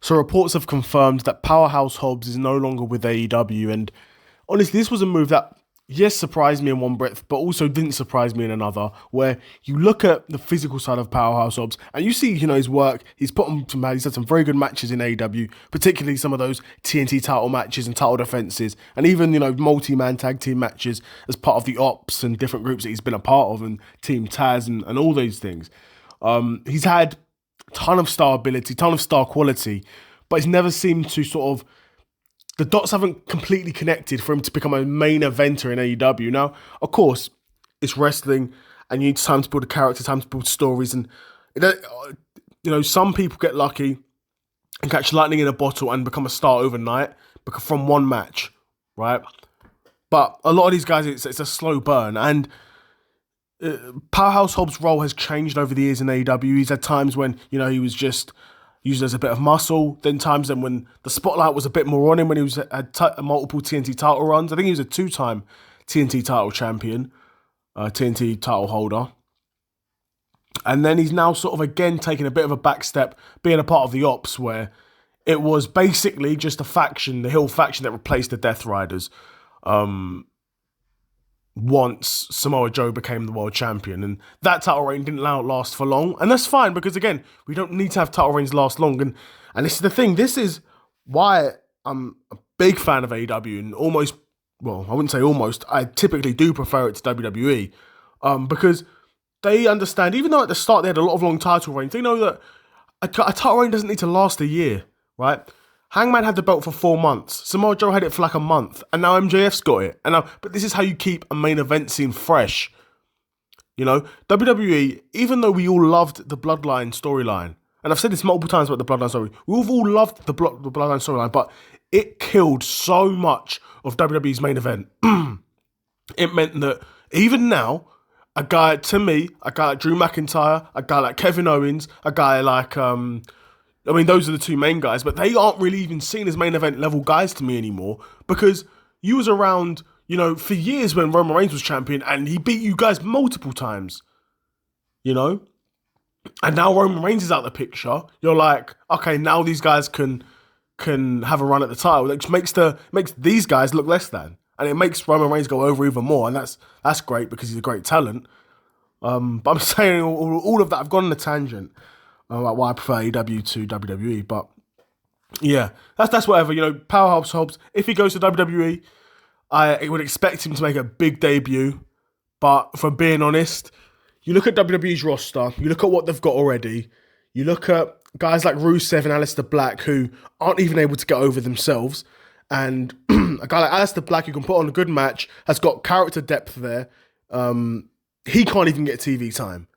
So reports have confirmed that Powerhouse Hobbs is no longer with AEW, and honestly, this was a move that, yes, surprised me in one breath, but also didn't surprise me in another, where you look at the physical side of Powerhouse Hobbs, and you see, his work, he's had some very good matches in AEW, particularly some of those TNT title matches and title defenses, and even, multi-man tag team matches as part of the Ops and different groups that he's been a part of, and Team Taz and all those things. He's had ton of star ability, ton of star quality, but he's never seemed to sort of, the dots haven't completely connected for him to become a main eventer in AEW. Now, of course, it's wrestling and you need time to build a character, time to build stories, and some people get lucky and catch lightning in a bottle and become a star overnight from one match, right? But a lot of these guys, it's a slow burn, and Powerhouse Hobbs' role has changed over the years in AEW. He's had times when, he was just used as a bit of muscle, then times when the spotlight was a bit more on him, when he had multiple TNT title runs. I think he was a 2-time TNT title champion, TNT title holder. And then he's now sort of again taking a bit of a back step, being a part of the Ops, where it was basically just a faction, the Hill faction, that replaced the Death Riders. Once Samoa Joe became the world champion, and that title reign didn't last for long, and that's fine, because again, we don't need to have title reigns last long, and this is the thing, this is why I'm a big fan of AEW, and I wouldn't say almost, I typically do prefer it to WWE, because they understand, even though at the start they had a lot of long title reigns, they know that a title reign doesn't need to last a year, right? Hangman had the belt for 4 months. Samoa Joe had it for like a month. And now MJF's got it. But this is how you keep a main event scene fresh. WWE, even though we all loved the Bloodline storyline, and I've said this multiple times about the Bloodline story, we've all loved the Bloodline storyline, but it killed so much of WWE's main event. It meant that even now, a guy like Drew McIntyre, a guy like Kevin Owens, a guy like... those are the two main guys, but they aren't really even seen as main event level guys to me anymore, because you was around, for years when Roman Reigns was champion and he beat you guys multiple times, and now Roman Reigns is out the picture. You're like, okay, now these guys can have a run at the title. It makes these guys look less than, and it makes Roman Reigns go over even more, and that's great because he's a great talent. But I'm saying all of that. I've gone on a tangent. Like why I prefer AEW to WWE, but yeah, that's whatever. Powerhouse Hobbs, if he goes to WWE, I would expect him to make a big debut. But for being honest, you look at WWE's roster, you look at what they've got already, you look at guys like Rusev and Aleister Black who aren't even able to get over themselves, and a guy like Aleister Black who can put on a good match, has got character depth there. He can't even get TV time.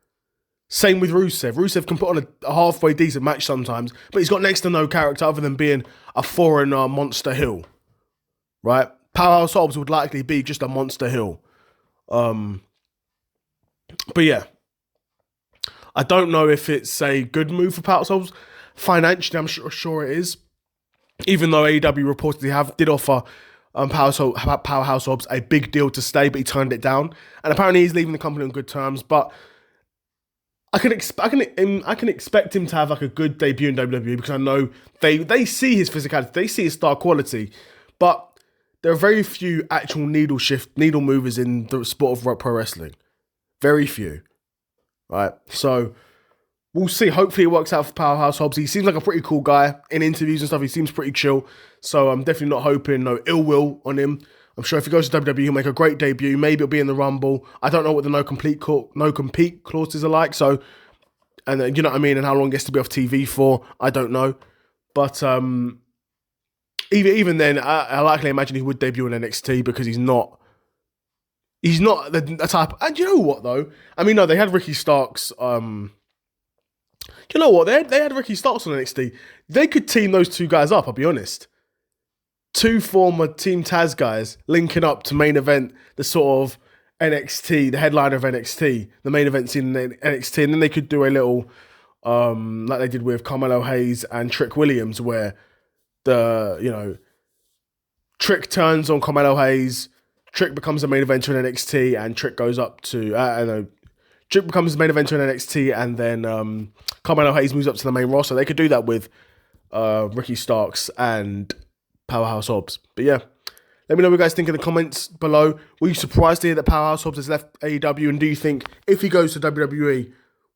Same with Rusev. Rusev can put on a halfway decent match sometimes, but he's got next to no character other than being a foreigner Monster Hill, right? Powerhouse Hobbs would likely be just a Monster Hill. But yeah, I don't know if it's a good move for Powerhouse Hobbs. Financially, I'm sure it is. Even though AEW reportedly did offer Powerhouse Hobbs a big deal to stay, but he turned it down. And apparently he's leaving the company on good terms, but I can expect him to have like a good debut in WWE, because I know they see his physicality, they see his star quality, but there are very few actual needle movers in the sport of pro wrestling. Very few, right? So we'll see. Hopefully it works out for Powerhouse Hobbs. He seems like a pretty cool guy in interviews and stuff. He seems pretty chill. So I'm definitely not hoping no ill will on him. I'm sure if he goes to WWE, he'll make a great debut. Maybe it'll be in the Rumble. I don't know what the no compete clauses are like. So, and you know what I mean, and how long he gets to be off TV for, I don't know. But even then, I likely imagine he would debut in NXT, because he's not the type. And you know what though? I mean, no, they had Ricky Starks. You know what? They had Ricky Starks on NXT. They could team those two guys up. I'll be honest. Two former Team Taz guys linking up to main event the sort of NXT, the headliner of NXT, the main event scene in NXT, and then they could do a little, like they did with Carmelo Hayes and Trick Williams, where Trick turns on Carmelo Hayes, Trick becomes a main eventer in NXT, and Trick goes up to, Trick becomes the main eventer in NXT, and then Carmelo Hayes moves up to the main roster. They could do that with Ricky Starks and Powerhouse Hobbs. But yeah, let me know what you guys think in the comments below. Were you surprised to hear that Powerhouse Hobbs has left AEW? And do you think if he goes to WWE,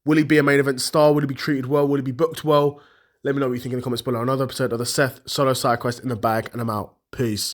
will he be a main event star? Will he be treated well? Will he be booked well? Let me know what you think in the comments below. Another episode of the Seth Solo Side Quest in the bag, and I'm out. Peace.